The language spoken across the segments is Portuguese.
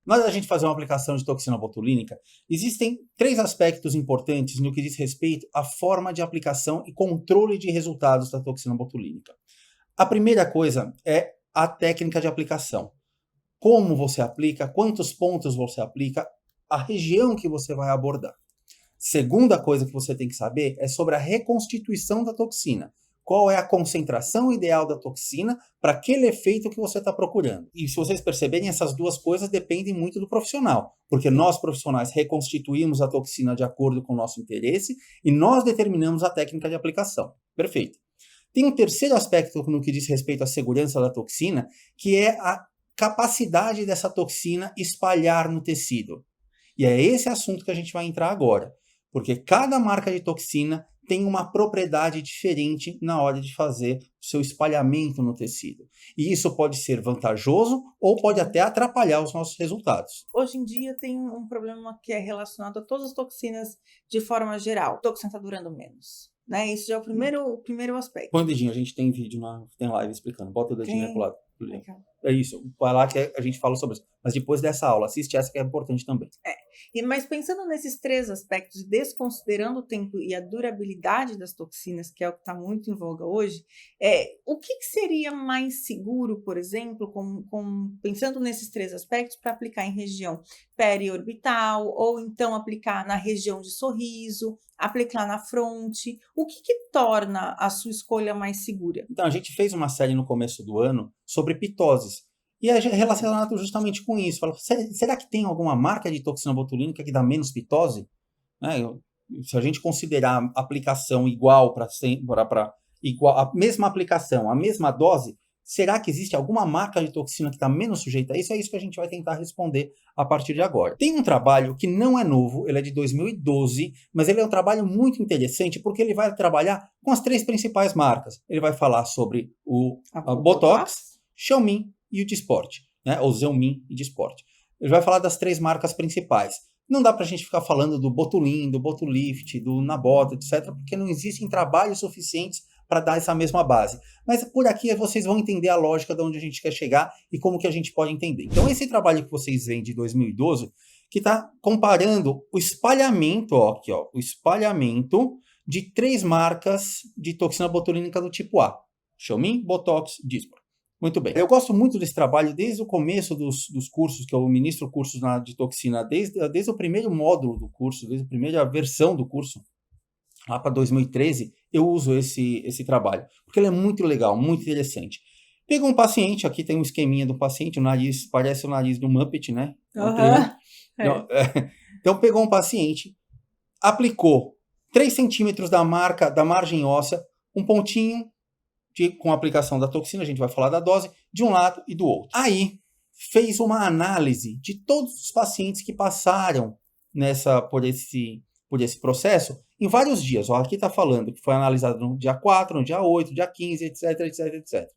Na hora da gente fazer uma aplicação de toxina botulínica, existem 3 aspectos importantes no que diz respeito à forma de aplicação e controle de resultados da toxina botulínica. A primeira coisa é a técnica de aplicação. Como você aplica, quantos pontos você aplica, a região que você vai abordar. Segunda coisa que você tem que saber é sobre a reconstituição da toxina. Qual é a concentração ideal da toxina para aquele efeito que você está procurando. E se vocês perceberem, essas duas coisas dependem muito do profissional, porque nós profissionais reconstituímos a toxina de acordo com o nosso interesse e nós determinamos a técnica de aplicação. Perfeito. Tem um terceiro aspecto no que diz respeito à segurança da toxina, que é a capacidade dessa toxina espalhar no tecido. E é esse assunto que a gente vai entrar agora, porque cada marca de toxina tem uma propriedade diferente na hora de fazer o seu espalhamento no tecido. E isso pode ser vantajoso ou pode até atrapalhar os nossos resultados. Hoje em dia tem um problema que é relacionado a todas as toxinas de forma geral. A toxina está durando menos, né? Isso já é o primeiro aspecto. Põe o dedinho, a gente tem vídeo, tem live explicando. Bota o dedinho aí pro lado. Legal. É isso, vai lá que a gente fala sobre isso. Mas depois dessa aula, assiste essa que é importante também. Mas pensando nesses 3 aspectos, desconsiderando o tempo e a durabilidade das toxinas, que é o que está muito em voga hoje, o que seria mais seguro, por exemplo, pensando nesses 3 aspectos, para aplicar em região periorbital, ou então aplicar na região de sorriso, aplicar na fronte? O que torna a sua escolha mais segura? Então, a gente fez uma série no começo do ano sobre pitoses. E é relacionado justamente com isso. Fala, será que tem alguma marca de toxina botulínica que dá menos pitose? Se a gente considerar a aplicação igual igual, a mesma aplicação, a mesma dose, será que existe alguma marca de toxina que está menos sujeita a isso? É isso que a gente vai tentar responder a partir de agora. Tem um trabalho que não é novo, ele é de 2012, mas ele é um trabalho muito interessante porque ele vai trabalhar com as 3 principais marcas. Ele vai falar sobre o Botox, Xiaomi e o Dysport, né? Ou Xeomin e Dysport. Ele vai falar das 3 marcas principais. Não dá para a gente ficar falando do Botulin, do Botulift, do Nabota, etc., porque não existem trabalhos suficientes para dar essa mesma base. Mas por aqui vocês vão entender a lógica de onde a gente quer chegar e como que a gente pode entender. Então esse trabalho que vocês veem de 2012, que está comparando o espalhamento, o espalhamento de 3 marcas de toxina botulínica do tipo A. Xiaomi, Botox, Dysport. Muito bem. Eu gosto muito desse trabalho desde o começo dos cursos, que eu ministro cursos de toxina, desde o primeiro módulo do curso, desde a primeira versão do curso, lá para 2013, eu uso esse trabalho, porque ele é muito legal, muito interessante. Pega um paciente, aqui tem um esqueminha do paciente, o nariz parece o nariz do Muppet, né? Então, pegou um paciente, aplicou 3 centímetros da margem óssea, um pontinho com a aplicação da toxina, a gente vai falar da dose, de um lado e do outro. Aí, fez uma análise de todos os pacientes que passaram por esse processo em vários dias. Aqui está falando que foi analisado no dia 4, no dia 8, dia 15, etc, etc, etc.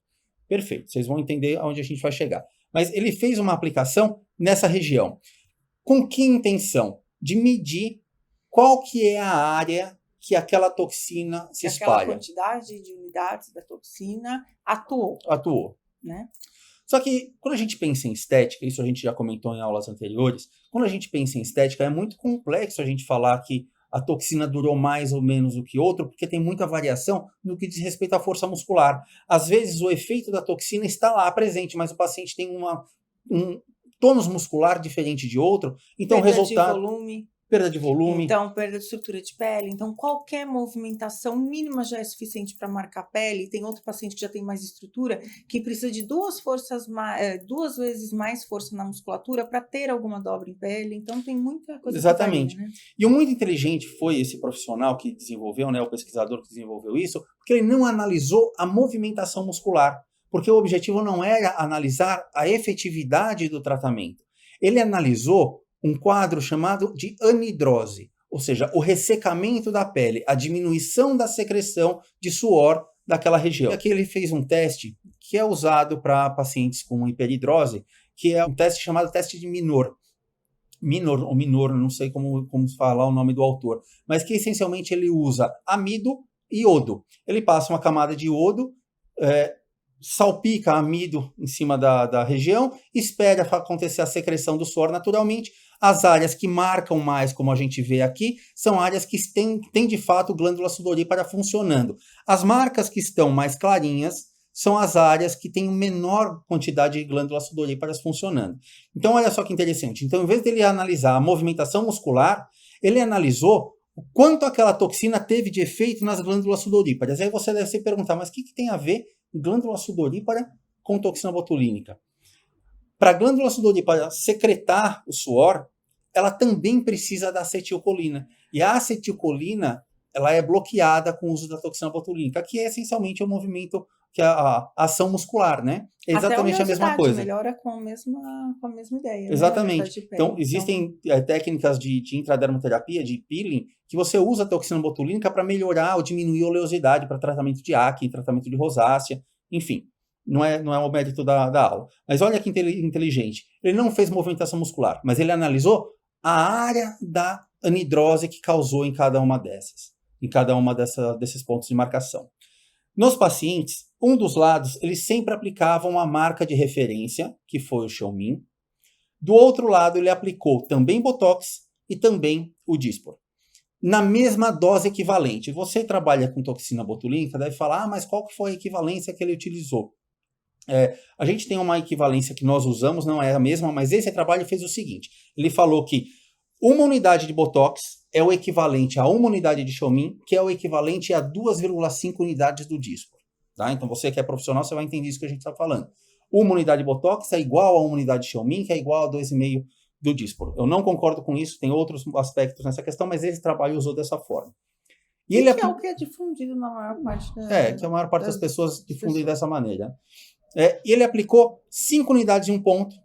Perfeito, vocês vão entender aonde a gente vai chegar. Mas ele fez uma aplicação nessa região. Com que intenção? De medir qual que é a área que aquela toxina se espalha. Aquela quantidade de unidades da toxina atuou. Né? Só que quando a gente pensa em estética, isso a gente já comentou em aulas anteriores, quando a gente pensa em estética é muito complexo a gente falar que a toxina durou mais ou menos do que outro, porque tem muita variação no que diz respeito à força muscular. Às vezes o efeito da toxina está lá presente, mas o paciente tem um tônus muscular diferente de outro, então o resultado... Perda de volume. Então, perda de estrutura de pele. Então, qualquer movimentação mínima já é suficiente para marcar a pele. Tem outro paciente que já tem mais estrutura, que precisa de 2 vezes mais força na musculatura para ter alguma dobra em pele. Então, tem muita coisa. Exatamente. Que varia, né? E o muito inteligente foi esse profissional que desenvolveu, né, o pesquisador que desenvolveu isso, porque ele não analisou a movimentação muscular, porque o objetivo não era analisar a efetividade do tratamento. Ele analisou um quadro chamado de anidrose, ou seja, o ressecamento da pele, a diminuição da secreção de suor daquela região. E aqui ele fez um teste que é usado para pacientes com hiperidrose, que é um teste chamado teste de Minor, não sei como falar o nome do autor, mas que essencialmente ele usa amido e iodo. Ele passa uma camada de iodo salpica amido em cima da região, espera acontecer a secreção do suor naturalmente. As áreas que marcam mais, como a gente vê aqui, são áreas que têm de fato glândula sudorípara funcionando. As marcas que estão mais clarinhas são as áreas que têm menor quantidade de glândulas sudoríparas funcionando. Então, olha só que interessante. Então, em vez dele analisar a movimentação muscular, ele analisou o quanto aquela toxina teve de efeito nas glândulas sudoríparas. Aí você deve se perguntar, mas o que tem a ver glândula sudorípara com toxina botulínica? Para a glândula sudorípara secretar o suor, ela também precisa da acetilcolina. E a acetilcolina, ela é bloqueada com o uso da toxina botulínica, que é essencialmente o movimento, que é a ação muscular, né? É exatamente a mesma coisa. Melhora com a mesma ideia. Exatamente. Né? Então, existem técnicas de intradermoterapia, de peeling, que você usa a toxina botulínica para melhorar ou diminuir a oleosidade, para tratamento de acne, tratamento de rosácea, enfim. Não é o mérito da aula. Mas olha que inteligente. Ele não fez movimentação muscular, mas ele analisou a área da anidrose que causou em cada uma desses pontos de marcação. Nos pacientes, um dos lados, eles sempre aplicavam a marca de referência, que foi o Xeomin. Do outro lado, ele aplicou também Botox e também o Dysport. Na mesma dose equivalente. Você trabalha com toxina botulínica, deve falar, mas qual que foi a equivalência que ele utilizou? A gente tem uma equivalência que nós usamos, não é a mesma, mas esse trabalho fez o seguinte. Ele falou que uma unidade de Botox é o equivalente a uma unidade de Xeomin, que é o equivalente a 2,5 unidades do Dysport. Tá? Então você que é profissional, você vai entender isso que a gente está falando. Uma unidade de Botox é igual a uma unidade de Xeomin, que é igual a 2,5 do Dysport. Eu não concordo com isso, tem outros aspectos nessa questão, mas esse trabalho usou dessa forma. E ele que é o que é difundido na maior parte que a maior parte das pessoas difundem dessa maneira. E ele aplicou 5 unidades em um ponto,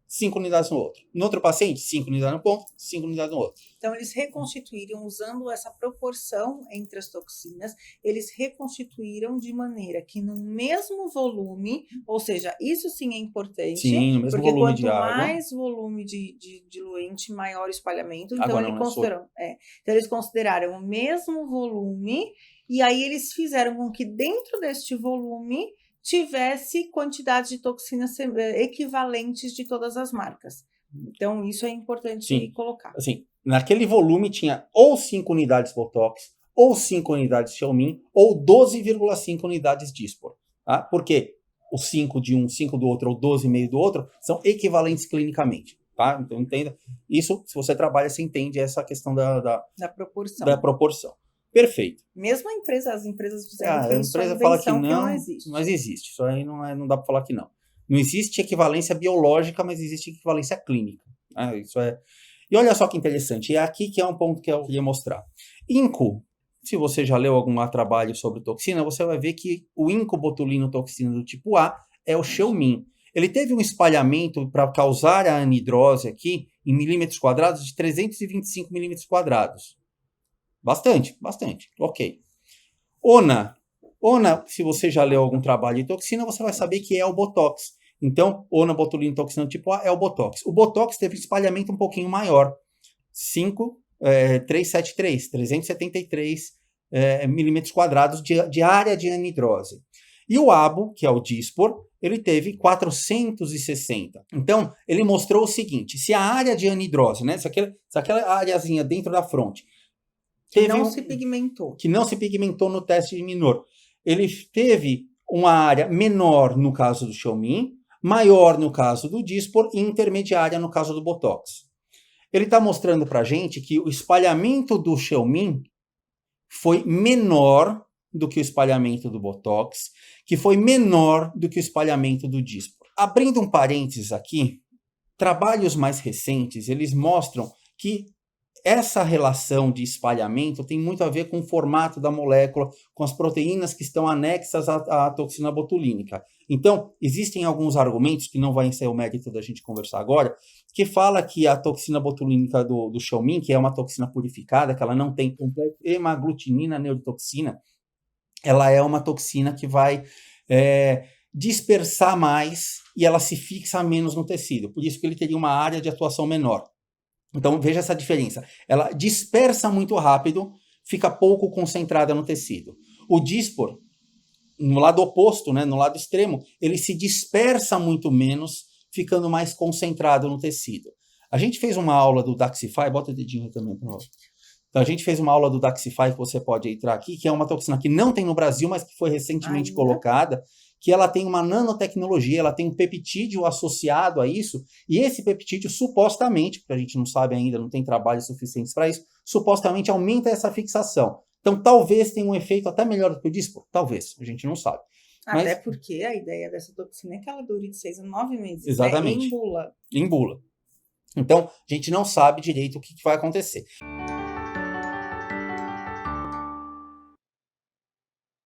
5 unidades no outro. No outro paciente, 5 unidades no ponto, 5 unidades no outro. Então, eles reconstituíram, usando essa proporção entre as toxinas, eles reconstituíram de maneira que no mesmo volume, ou seja, isso sim é importante, sim, no mesmo volume de água. Quanto mais volume de diluente, maior o espalhamento. Então, eles consideraram o mesmo volume, e aí eles fizeram com que dentro deste volume tivesse quantidade de toxinas equivalentes de todas as marcas. Então, isso é importante colocar. Assim, naquele volume tinha ou 5 unidades Botox, ou 5 unidades Xeomin, ou 12,5 unidades Dysport. Tá? Porque os 5 de um, 5 do outro, ou 12,5 do outro, são equivalentes clinicamente. Tá? Então, entenda. Isso, se você trabalha, você entende essa questão da proporção. Perfeito. Mesmo as empresas dizendo que isso a empresa fala que não existe. Mas existe. Isso aí não dá para falar que não. Não existe equivalência biológica, mas existe equivalência clínica. Isso é. E olha só que interessante. É aqui que é um ponto que eu queria mostrar. INCO, se você já leu algum trabalho sobre toxina, você vai ver que o incobotulinotoxina do tipo A é o Xeomin. Ele teve um espalhamento para causar a anidrose aqui em milímetros quadrados de 325 milímetros quadrados. Bastante. Ok. ONA, se você já leu algum trabalho de toxina, você vai saber que é o Botox. Então, ona-botulinotoxina tipo A é o Botox. O Botox teve espalhamento um pouquinho maior. 373 milímetros quadrados de área de anidrose. E o ABO, que é o Dysport, ele teve 460. Então, ele mostrou o seguinte, se a área de anidrose, né, se aquela areazinha dentro da fronte, que não se pigmentou no teste de Minor. Ele teve uma área menor no caso do Xeomin, maior no caso do Dysport e intermediária no caso do Botox. Ele está mostrando para a gente que o espalhamento do Xeomin foi menor do que o espalhamento do Botox, que foi menor do que o espalhamento do Dysport. Abrindo um parênteses aqui, trabalhos mais recentes, eles mostram que essa relação de espalhamento tem muito a ver com o formato da molécula, com as proteínas que estão anexas à toxina botulínica. Então, existem alguns argumentos, que não vai ser o mérito da gente conversar agora, que fala que a toxina botulínica do Xeomin, que é uma toxina purificada, que ela não tem complexo hemaglutinina neurotoxina, ela é uma toxina que vai dispersar mais e ela se fixa menos no tecido. Por isso que ele teria uma área de atuação menor. Então, veja essa diferença. Ela dispersa muito rápido, fica pouco concentrada no tecido. O Dysport, no lado oposto, né, no lado extremo, ele se dispersa muito menos, ficando mais concentrado no tecido. A gente fez uma aula do Daxxify, bota o dedinho aí também, por favor. Então, a gente fez uma aula do Daxxify, que você pode entrar aqui, que é uma toxina que não tem no Brasil, mas que foi recentemente colocada, que ela tem uma nanotecnologia, ela tem um peptídeo associado a isso, e esse peptídeo supostamente, porque a gente não sabe ainda, não tem trabalho suficiente para isso, supostamente aumenta essa fixação. Então, talvez tenha um efeito até melhor do que o dispor. Talvez, a gente não sabe. Até porque a ideia dessa toxina é que ela dure de 6 a 9 meses. Exatamente. Né? Em bula. Em bula. Então, a gente não sabe direito o que vai acontecer.